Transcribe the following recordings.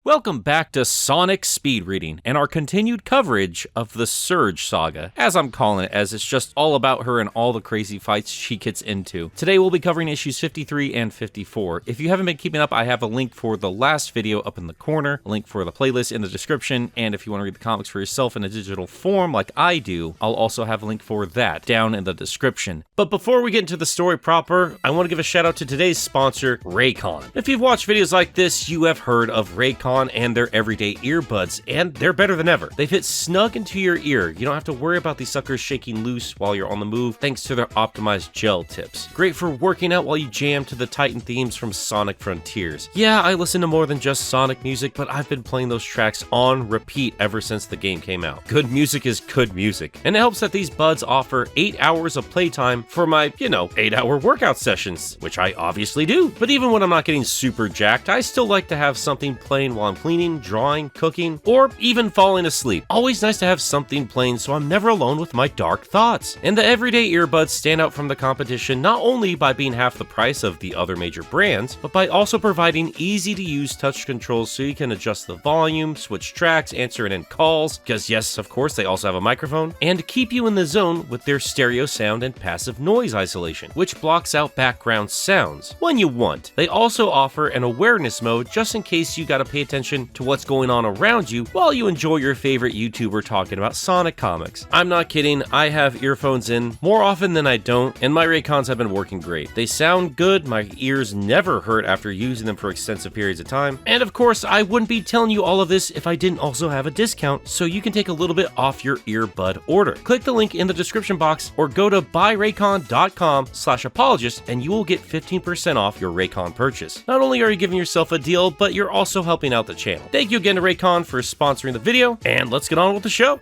Welcome back to Sonic Speed Reading and our continued coverage of the Surge Saga, as I'm calling it, as it's just all about her and all the crazy fights she gets into. Today we'll be covering issues 53 and 54. If you haven't been keeping up, I have a link for the last video up in the corner, a link for the playlist in the description, and if you want to read the comics for yourself in a digital form like I do, I'll also have a link for that down in the description. But before we get into the story proper, I want to give a shout out to today's sponsor, Raycon. If you've watched videos like this, you have heard of Raycon and their everyday earbuds, and they're better than ever. They fit snug into your ear. You don't have to worry about these suckers shaking loose while you're on the move thanks to their optimized gel tips. Great for working out while you jam to the Titan themes from Sonic Frontiers. Yeah, I listen to more than just Sonic music, but I've been playing those tracks on repeat ever since the game came out. Good music is good music, and it helps that these buds offer 8 hours of playtime for my, 8-hour workout sessions, which I obviously do. But even when I'm not getting super jacked, I still like to have something playing while I'm cleaning, drawing, cooking, or even falling asleep. Always nice to have something playing so I'm never alone with my dark thoughts. And the everyday earbuds stand out from the competition not only by being half the price of the other major brands, but by also providing easy to use touch controls so you can adjust the volume, switch tracks, answer in calls, because yes, of course, they also have a microphone, and keep you in the zone with their stereo sound and passive noise isolation, which blocks out background sounds when you want. They also offer an awareness mode just in case you gotta pay attention to what's going on around you while you enjoy your favorite YouTuber talking about Sonic comics. I'm not kidding, I have earphones in more often than I don't, and my Raycons have been working great. They sound good, my ears never hurt after using them for extensive periods of time, and of course I wouldn't be telling you all of this if I didn't also have a discount, so you can take a little bit off your earbud order. Click the link in the description box or go to buyraycon.com/apologist and you will get 15% off your Raycon purchase. Not only are you giving yourself a deal, but you're also helping out the channel. Thank you again to Raycon for sponsoring the video, and let's get on with the show.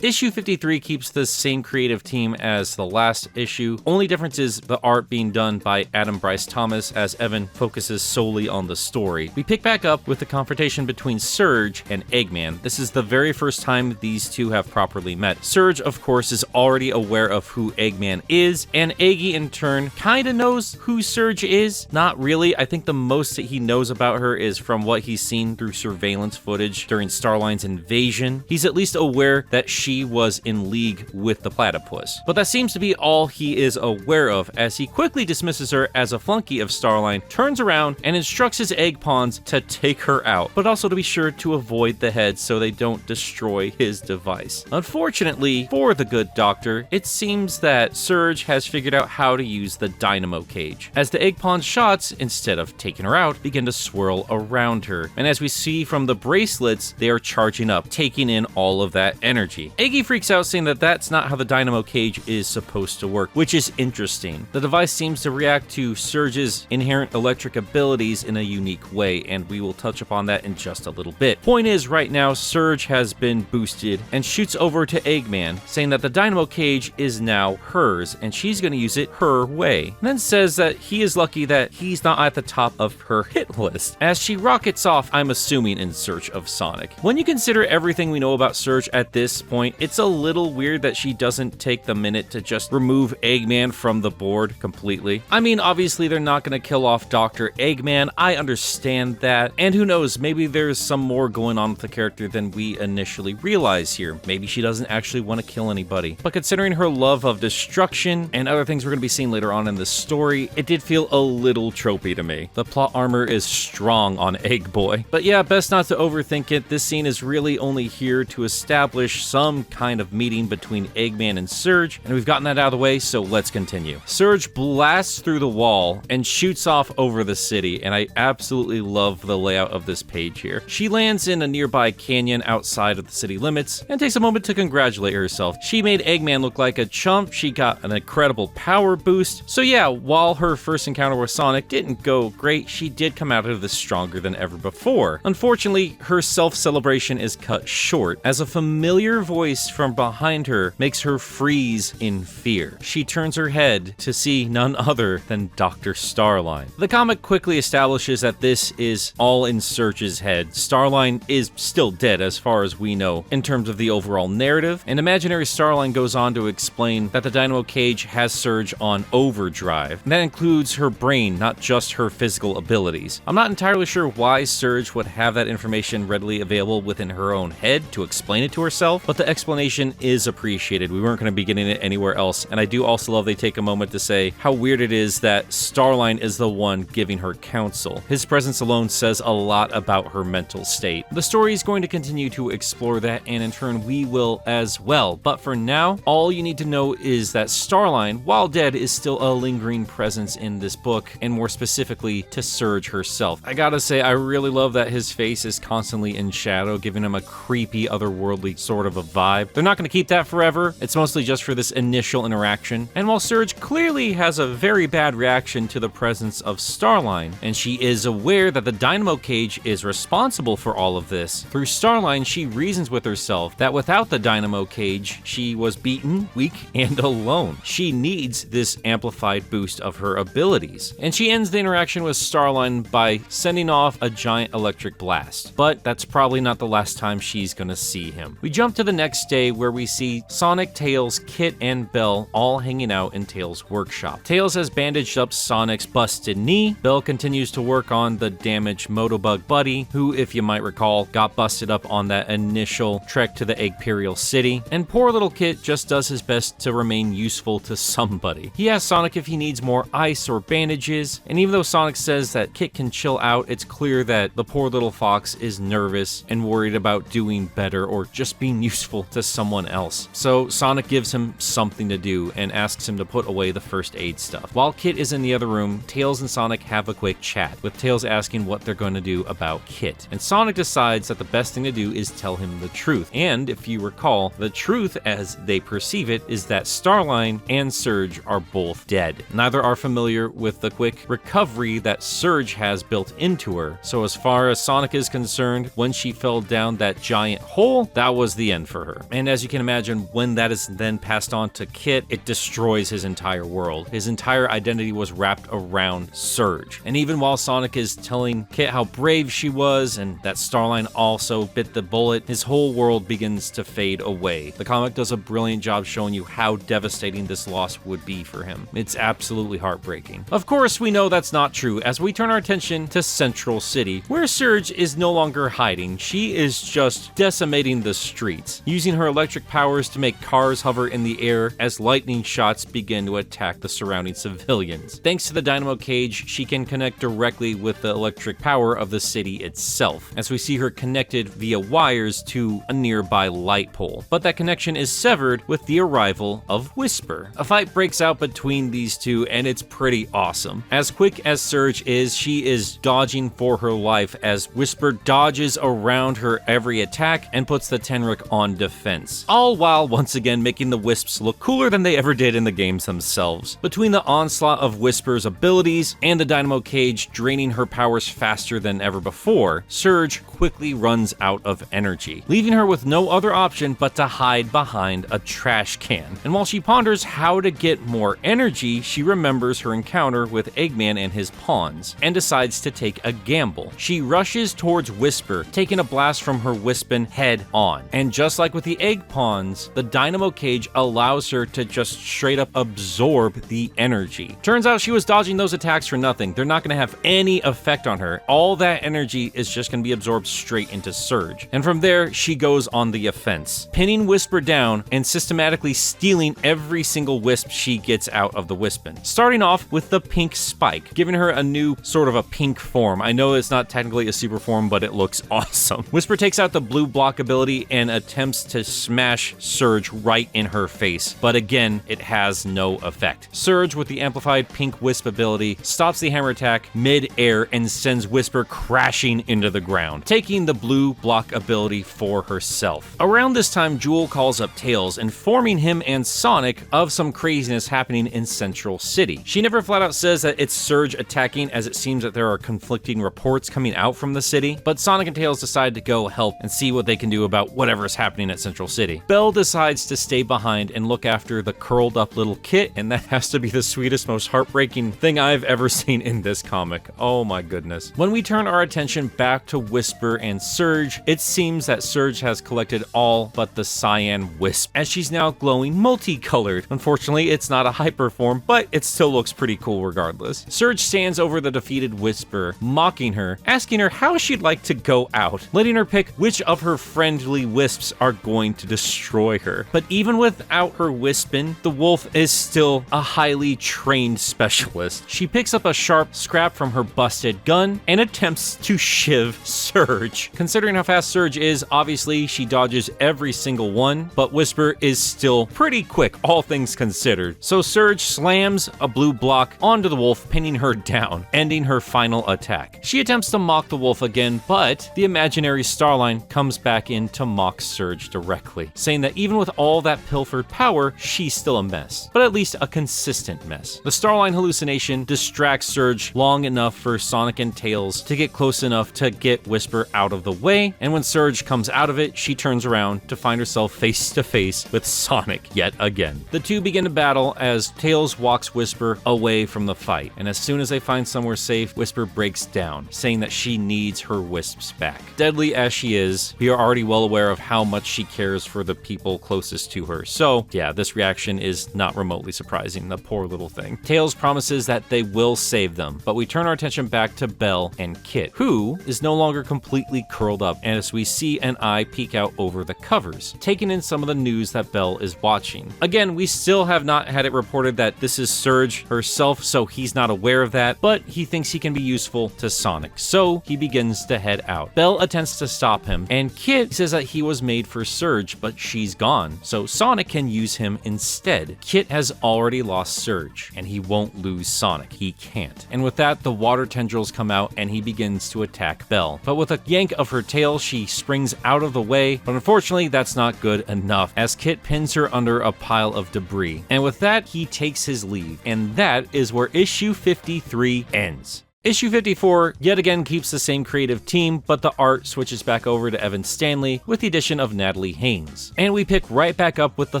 Issue 53 keeps the same creative team as the last issue. Only difference is the art being done by Adam Bryce Thomas as Evan focuses solely on the story. We pick back up with the confrontation between Surge and Eggman. This is the very first time these two have properly met. Surge, of course, is already aware of who Eggman is, and Eggy in turn kinda knows who Surge is. Not really. I think the most that he knows about her is from what he's seen through surveillance footage during Starline's invasion. He's at least aware that she was in league with the platypus. But that seems to be all he is aware of, as he quickly dismisses her as a flunky of Starline, turns around and instructs his egg pawns to take her out, but also to be sure to avoid the heads so they don't destroy his device. Unfortunately for the good doctor, it seems that Surge has figured out how to use the dynamo cage, as the egg pawn's shots, instead of taking her out, begin to swirl around her. And as we see from the bracelets, they are charging up, taking in all of that energy. Eggy freaks out, saying that that's not how the dynamo cage is supposed to work, which is interesting. The device seems to react to Surge's inherent electric abilities in a unique way, and we will touch upon that in just a little bit. Point is, right now, Surge has been boosted and shoots over to Eggman, saying that the dynamo cage is now hers, and she's going to use it her way. And then says that he is lucky that he's not at the top of her hit list, as she rockets off, I'm assuming, in search of Sonic. When you consider everything we know about Surge at this point, it's a little weird that she doesn't take the minute to just remove Eggman from the board completely. I mean, obviously they're not going to kill off Dr. Eggman, I understand that, and who knows, maybe there's some more going on with the character than we initially realize here. Maybe she doesn't actually want to kill anybody. But considering her love of destruction and other things we're going to be seeing later on in the story, it did feel a little tropey to me. The plot armor is strong on Egg Boy. But yeah, best not to overthink it. This scene is really only here to establish some kind of meeting between Eggman and Surge, and we've gotten that out of the way, so let's continue. Surge blasts through the wall and shoots off over the city, and I absolutely love the layout of this page here. She lands in a nearby canyon outside of the city limits and takes a moment to congratulate herself. She made Eggman look like a chump, she got an incredible power boost, so yeah, while her first encounter with Sonic didn't go great, she did come out of this stronger than ever before. Unfortunately, her self-celebration is cut short, as a familiar voice voice from behind her makes her freeze in fear. She turns her head to see none other than Dr. Starline. The comic quickly establishes that this is all in Surge's head. Starline is still dead as far as we know in terms of the overall narrative, and imaginary Starline goes on to explain that the Dynamo Cage has Surge on overdrive. And that includes her brain, not just her physical abilities. I'm not entirely sure why Surge would have that information readily available within her own head to explain it to herself, but the explanation is appreciated. We weren't going to be getting it anywhere else, and I do also love they take a moment to say how weird it is that Starline is the one giving her counsel. His presence alone says a lot about her mental state. The story is going to continue to explore that, and in turn we will as well, but for now, all you need to know is that Starline, while dead, is still a lingering presence in this book, and more specifically to Surge herself. I gotta say, I really love that his face is constantly in shadow, giving him a creepy, otherworldly sort of a vibe. They're not going to keep that forever. It's mostly just for this initial interaction. And while Surge clearly has a very bad reaction to the presence of Starline, and she is aware that the Dynamo Cage is responsible for all of this, through Starline she reasons with herself that without the Dynamo Cage, she was beaten, weak, and alone. She needs this amplified boost of her abilities. And she ends the interaction with Starline by sending off a giant electric blast. But that's probably not the last time she's gonna see him. We jump to the next day where we see Sonic, Tails, Kit, and Belle all hanging out in Tails' workshop. Tails has bandaged up Sonic's busted knee. Belle continues to work on the damaged Motobug buddy, who, if you might recall, got busted up on that initial trek to the Eggperial City. And poor little Kit just does his best to remain useful to somebody. He asks Sonic if he needs more ice or bandages, and even though Sonic says that Kit can chill out, it's clear that the poor little fox is nervous and worried about doing better or just being useful to someone else. So Sonic gives him something to do and asks him to put away the first aid stuff. While Kit is in the other room, Tails and Sonic have a quick chat, with Tails asking what they're going to do about Kit. And Sonic decides that the best thing to do is tell him the truth. And if you recall, the truth as they perceive it is that Starline and Surge are both dead. Neither are familiar with the quick recovery that Surge has built into her. So as far as Sonic is concerned, when she fell down that giant hole, that was the end for her. And as you can imagine, when that is then passed on to Kit, it destroys his entire world. His entire identity was wrapped around Surge. And even while Sonic is telling Kit how brave she was and that Starline also bit the bullet, his whole world begins to fade away. The comic does a brilliant job showing you how devastating this loss would be for him. It's absolutely heartbreaking. Of course, we know that's not true as we turn our attention to Central City, where Surge is no longer hiding. She is just decimating the streets, using her electric powers to make cars hover in the air as lightning shots begin to attack the surrounding civilians. Thanks to the Dynamo Cage, she can connect directly with the electric power of the city itself, as we see her connected via wires to a nearby light pole. But that connection is severed with the arrival of Whisper. A fight breaks out between these two, and it's pretty awesome. As quick as Surge is, she is dodging for her life as Whisper dodges around her every attack and puts the Tenrec on defense, all while once again making the Wisps look cooler than they ever did in the games themselves. Between the onslaught of Whisper's abilities and the Dynamo Cage draining her powers faster than ever before, Surge quickly runs out of energy, leaving her with no other option but to hide behind a trash can. And while she ponders how to get more energy, she remembers her encounter with Eggman and his pawns, and decides to take a gamble. She rushes towards Whisper, taking a blast from her Wispin head on. And just like with the egg pawns, the Dynamo Cage allows her to just straight up absorb the energy. Turns out she was dodging those attacks for nothing. They're not going to have any effect on her. All that energy is just going to be absorbed straight into Surge. And from there, she goes on the offense, pinning Whisper down and systematically stealing every single wisp she gets out of the Wispin. Starting off with the pink spike, giving her a new sort of a pink form. I know it's not technically a super form, but it looks awesome. Whisper takes out the blue block ability and attempts to smash Surge right in her face, but again, it has no effect. Surge, with the amplified pink wisp ability, stops the hammer attack mid-air and sends Whisper crashing into the ground, taking the blue block ability for herself. Around this time, Jewel calls up Tails, informing him and Sonic of some craziness happening in Central City. She never flat out says that it's Surge attacking, as it seems that there are conflicting reports coming out from the city, but Sonic and Tails decide to go help and see what they can do about whatever is happening at Central City. Belle decides to stay behind and look after the curled up little Kit, and that has to be the sweetest, most heartbreaking thing I've ever seen in this comic. Oh my goodness. When we turn our attention back to Whisper and Surge, it seems that Surge has collected all but the cyan wisp, as she's now glowing multicolored. Unfortunately, it's not a hyper form, but it still looks pretty cool regardless. Surge stands over the defeated Whisper, mocking her, asking her how she'd like to go out, letting her pick which of her friendly wisps are going to destroy her. But even without her wispin, the wolf is still a highly trained specialist. She picks up a sharp scrap from her busted gun and attempts to shiv Surge. Considering how fast Surge is, obviously she dodges every single one, but Whisper is still pretty quick, all things considered. So Surge slams a blue block onto the wolf, pinning her down, ending her final attack. She attempts to mock the wolf again, but the imaginary Starline comes back in to mock Surge directly, saying that even with all that pilfered power, she's still a mess, but at least a consistent mess. The Starline hallucination distracts Surge long enough for Sonic and Tails to get close enough to get Whisper out of the way, and when Surge comes out of it, she turns around to find herself face to face with Sonic yet again. The two begin to battle as Tails walks Whisper away from the fight, and as soon as they find somewhere safe, Whisper breaks down, saying that she needs her wisps back. Deadly as she is, we are already well aware of how much she cares for the people closest to her, so yeah, this reaction is not remotely surprising, the poor little thing. Tails promises that they will save them, but we turn our attention back to Belle and Kit, who is no longer completely curled up, and as we see an eye peek out over the covers, taking in some of the news that Belle is watching. Again, we still have not had it reported that this is Surge herself, so he's not aware of that, but he thinks he can be useful to Sonic, so he begins to head out. Belle attempts to stop him, and Kit says that he was made for Surge, but she's gone, so Sonic can use him instead. Kit has already lost Surge, and he won't lose Sonic. He can't. And with that, the water tendrils come out, and he begins to attack Belle. But with a yank of her tail, she springs out of the way, but unfortunately, that's not good enough, as Kit pins her under a pile of debris. And with that, he takes his leave, and that is where issue 53 ends. Issue 54 yet again keeps the same creative team, but the art switches back over to Evan Stanley with the addition of Natalie Haynes. And we pick right back up with the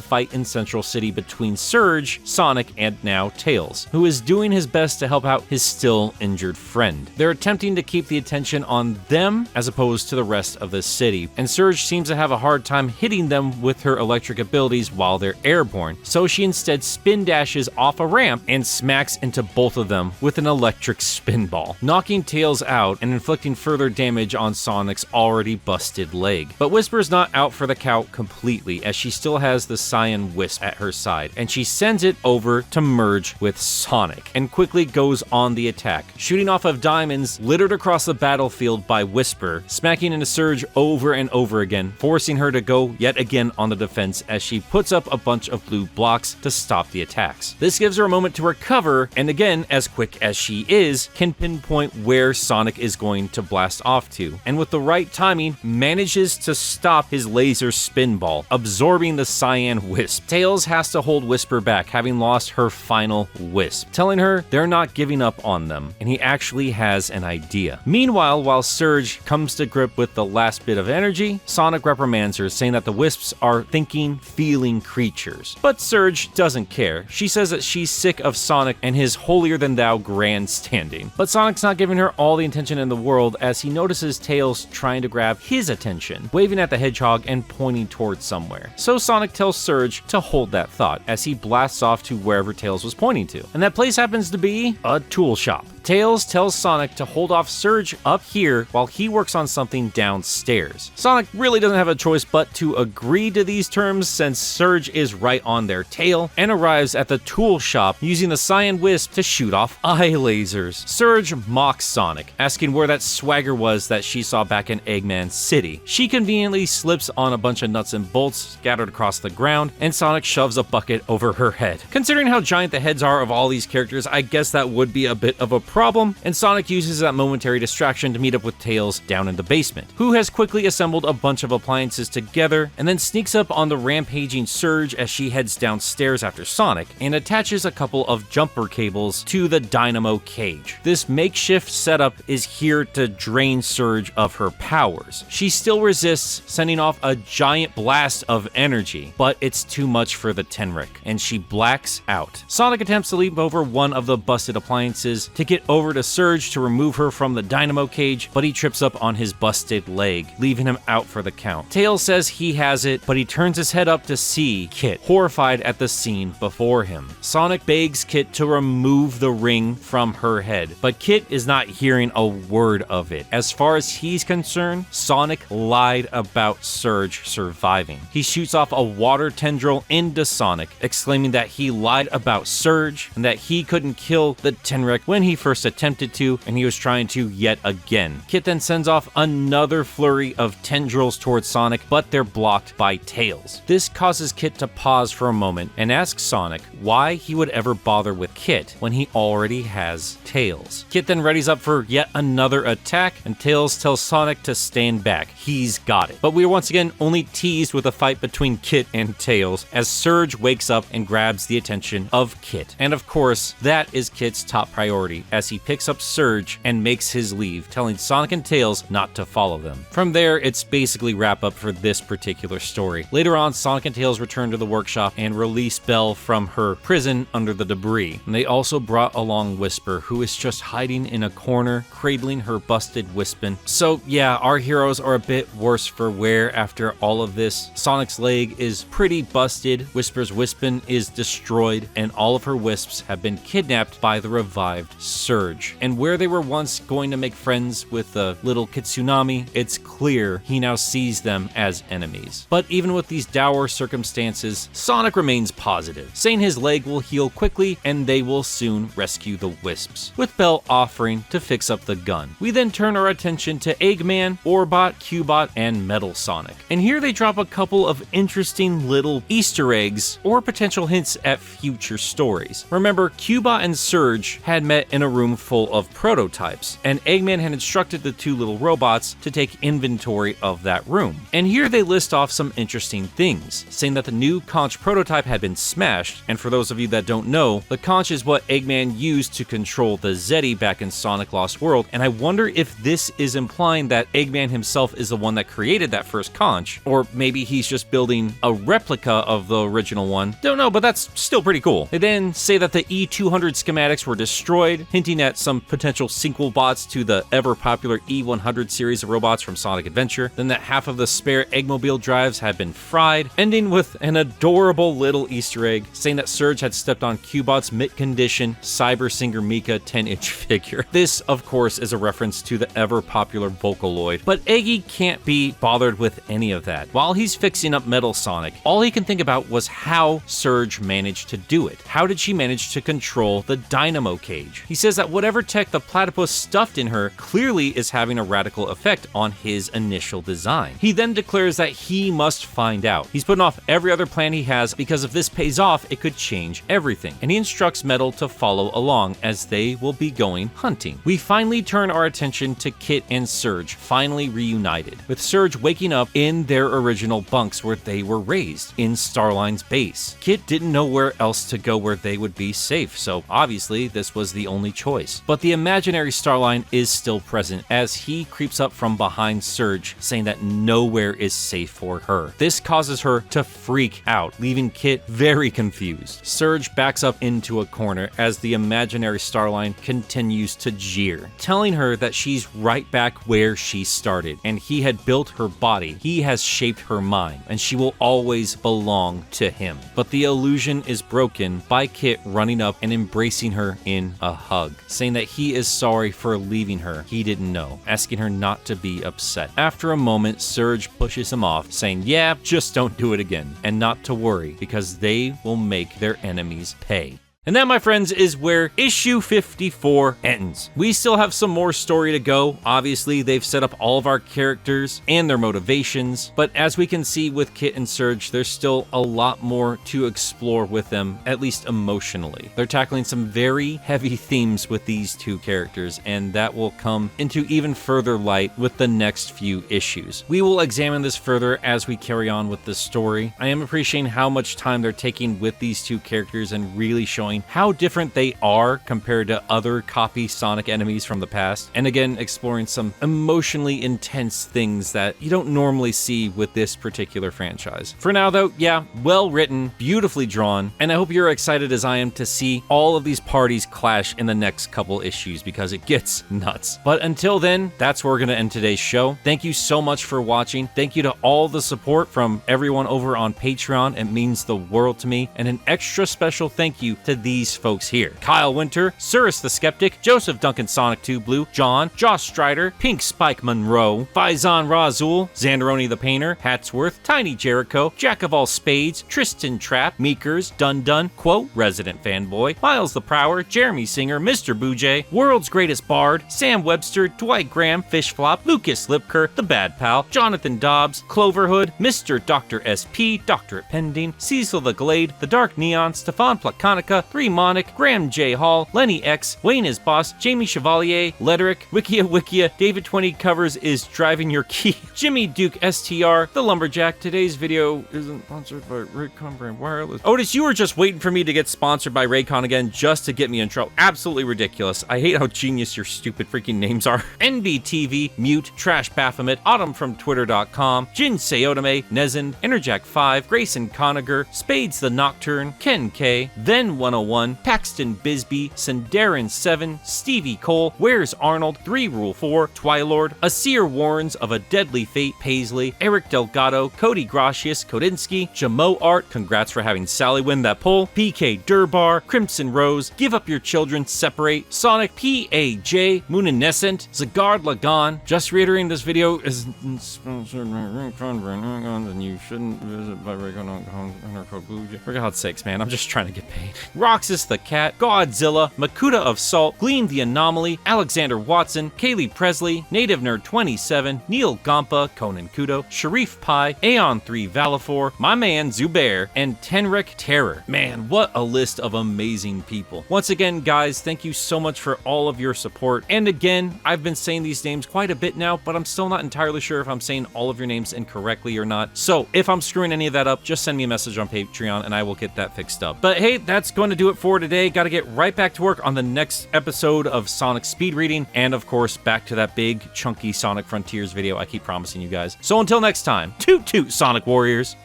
fight in Central City between Surge, Sonic, and now Tails, who is doing his best to help out his still injured friend. They're attempting to keep the attention on them as opposed to the rest of the city, and Surge seems to have a hard time hitting them with her electric abilities while they're airborne, so she instead spin dashes off a ramp and smacks into both of them with an electric spin ball, knocking Tails out and inflicting further damage on Sonic's already busted leg. But Whisper's not out for the count completely, as she still has the cyan wisp at her side, and she sends it over to merge with Sonic, and quickly goes on the attack, shooting off of diamonds littered across the battlefield by Whisper, smacking into Surge over and over again, forcing her to go yet again on the defense as she puts up a bunch of blue blocks to stop the attacks. This gives her a moment to recover, and again, as quick as she is, can pinpoint where Sonic is going to blast off to, and with the right timing, manages to stop his laser spin ball, absorbing the cyan wisp. Tails has to hold Whisper back, having lost her final wisp, telling her they're not giving up on them, and he actually has an idea. Meanwhile, while Surge comes to grip with the last bit of energy, Sonic reprimands her, saying that the wisps are thinking, feeling creatures. But Surge doesn't care. She says that she's sick of Sonic and his holier-than-thou grandstanding. But Sonic's not giving her all the attention in the world, as he notices Tails trying to grab his attention, waving at the hedgehog and pointing towards somewhere. So Sonic tells Surge to hold that thought, as he blasts off to wherever Tails was pointing to. And that place happens to be a tool shop. Tails tells Sonic to hold off Surge up here while he works on something downstairs. Sonic really doesn't have a choice but to agree to these terms, since Surge is right on their tail, and arrives at the tool shop using the cyan wisp to shoot off eye lasers. Surge mocks Sonic, asking where that swagger was that she saw back in Eggman City. She conveniently slips on a bunch of nuts and bolts scattered across the ground, and Sonic shoves a bucket over her head. Considering how giant the heads are of all these characters, I guess that would be a bit of a problem, and Sonic uses that momentary distraction to meet up with Tails down in the basement, who has quickly assembled a bunch of appliances together and then sneaks up on the rampaging Surge as she heads downstairs after Sonic and attaches a couple of jumper cables to the dynamo cage. This makeshift setup is here to drain Surge of her powers. She still resists, sending off a giant blast of energy, but it's too much for the Tenrec, and she blacks out. Sonic attempts to leap over one of the busted appliances to get over to Surge to remove her from the dynamo cage, but he trips up on his busted leg, leaving him out for the count. Tails says he has it, but he turns his head up to see Kit, horrified at the scene before him. Sonic begs Kit to remove the ring from her head, but Kit is not hearing a word of it. As far as he's concerned, Sonic lied about Surge surviving. He shoots off a water tendril into Sonic, exclaiming that he lied about Surge and that he couldn't kill the Tenrec when he first attempted to, and he was trying to yet again. Kit then sends off another flurry of tendrils towards Sonic, but they're blocked by Tails. This causes Kit to pause for a moment and ask Sonic why he would ever bother with Kit when he already has Tails. Kit then readies up for yet another attack, and Tails tells Sonic to stand back. He's got it. But we are once again only teased with a fight between Kit and Tails as Surge wakes up and grabs the attention of Kit. And of course, that is Kit's top priority as he picks up Surge and makes his leave, telling Sonic and Tails not to follow them. From there, it's basically wrap up for this particular story. Later on, Sonic and Tails return to the workshop and release Belle from her prison under the debris. And they also brought along Whisper, who is just hiding in a corner, cradling her busted Wispin. So yeah, our heroes are a bit worse for wear after all of this. Sonic's leg is pretty busted, Whisper's Wispin is destroyed, and all of her wisps have been kidnapped by the revived Surge. And where they were once going to make friends with the little Kitsunami, it's clear he now sees them as enemies. But even with these dour circumstances, Sonic remains positive, saying his leg will heal quickly and they will soon rescue the Wisps, with Belle offering to fix up the gun. We then turn our attention to Eggman, Orbot, Cubot, and Metal Sonic. And here they drop a couple of interesting little Easter eggs or potential hints at future stories. Remember, Cubot and Surge had met in a room full of prototypes, and Eggman had instructed the two little robots to take inventory of that room. And here they list off some interesting things, saying that the new conch prototype had been smashed, and for those of you that don't know, the conch is what Eggman used to control the Zeddy back in Sonic Lost World, and I wonder if this is implying that Eggman himself is the one that created that first conch, or maybe he's just building a replica of the original one. Don't know, but that's still pretty cool. They then say that the E200 schematics were destroyed, hinting at some potential sequel bots to the ever-popular E100 series of robots from Sonic Adventure, then that half of the spare Eggmobile drives had been fried, ending with an adorable little Easter egg saying that Surge had stepped on Cubot's mint-condition Cyber Singer Mika 10-inch figure. This, of course, is a reference to the ever-popular Vocaloid, but Eggy can't be bothered with any of that. While he's fixing up Metal Sonic, all he can think about was how Surge managed to do it. How did she manage to control the dynamo cage? He says that whatever tech the platypus stuffed in her clearly is having a radical effect on his initial design. He then declares that he must find out. He's putting off every other plan he has because if this pays off, it could change everything. And he instructs Metal to follow along as they will be going hunting. We finally turn our attention to Kit and Surge, finally reunited, with Surge waking up in their original bunks where they were raised, in Starline's base. Kit didn't know where else to go where they would be safe, so obviously this was the only choice. But the imaginary Starline is still present as he creeps up from behind Surge, saying that nowhere is safe for her. This causes her to freak out, leaving Kit very confused. Surge backs up into a corner as the imaginary Starline continues to jeer, telling her that she's right back where she started, and he had built her body, he has shaped her mind, and she will always belong to him. But the illusion is broken by Kit running up and embracing her in a hug, saying that he is sorry for leaving her, he didn't know, asking her not to be upset. After a moment, Surge pushes him off, saying, yeah, just don't do it again, and not to worry, because they will make their enemies pay. And that, my friends, is where issue 54 ends. We still have some more story to go. Obviously, they've set up all of our characters and their motivations, but as we can see with Kit and Surge, there's still a lot more to explore with them, at least emotionally. They're tackling some very heavy themes with these two characters, and that will come into even further light with the next few issues. We will examine this further as we carry on with the story. I am appreciating how much time they're taking with these two characters and really showing how different they are compared to other copy Sonic enemies from the past, and again exploring some emotionally intense things that you don't normally see with this particular franchise. For now though, yeah, well written, beautifully drawn, and I hope you're excited as I am to see all of these parties clash in the next couple issues because it gets nuts. But until then, that's where we're going to end today's show. Thank you so much for watching. Thank you to all the support from everyone over on Patreon. It means the world to me, and an extra special thank you to these folks here: Kyle Winter, Cirrus the Skeptic, Joseph Duncan Sonic 2 Blue, John, Josh Strider, Pink Spike Monroe, Faizan Razul, Xanderoni the Painter, Hatsworth, Tiny Jericho, Jack of All Spades, Tristan Trapp, Meekers, Dun Dun, Quote, Resident Fanboy, Miles the Prower, Jeremy Singer, Mr. Boojay, World's Greatest Bard, Sam Webster, Dwight Graham, Fishflop, Lucas Lipker, The Bad Pal, Jonathan Dobbs, Cloverhood, Mr. Dr. SP, Doctorate Pending, Cecil the Glade, The Dark Neon, Stefan Plakanica, 3 Monic, Graham J. Hall, Lenny X, Wayne is Boss, Jamie Chevalier, Lederick, Wikia, David 20 Covers is Driving Your Key, Jimmy Duke STR, The Lumberjack. Today's video isn't sponsored by Raycon Brand Wireless. Otis, you were just waiting for me to get sponsored by Raycon again just to get me in trouble. Absolutely ridiculous. I hate how genius your stupid freaking names are. NBTV, Mute, Trash Baphomet, Autumn from Twitter.com, Jin Seotame, Nezin, Interjack 5, Grayson Conager, Spades the Nocturne, Ken K, Then 101, Paxton Bisbee, Sendarin 7, Stevie Cole, Where's Arnold, 3 Rule 4, Twilord, Asir Warrens of a Deadly Fate Paisley, Eric Delgado, Cody Gracius, Kodinsky, Jamo Art, congrats for having Sally win that poll, PK Durbar, Crimson Rose, Give Up Your Children, Separate, Sonic PAJ, Moonenescent, Zagard Lagan. Just reiterating, this video is sponsored by Raycon Brand, and you shouldn't visit by Raycon under code BLUE. For God's sakes, man, I'm just trying to get paid. Roxas the Cat, Godzilla, Makuta of Salt, Gleam the Anomaly, Alexander Watson, Kaylee Presley, Native Nerd 27, Neil Gampa, Conan Kudo, Sharif Pi, Aeon 3 Valafor, my man Zubair, and Tenrek Terror. Man, what a list of amazing people. Once again, guys, thank you so much for all of your support. And again, I've been saying these names quite a bit now, but I'm still not entirely sure if I'm saying all of your names incorrectly or not. So if I'm screwing any of that up, just send me a message on Patreon and I will get that fixed up. But hey, that's going to do it for today. Got to get right back to work on the next episode of Sonic Speed Reading, and of course, back to that big, chunky Sonic Frontiers video I keep promising you guys. So until next time, toot toot, Sonic Warriors!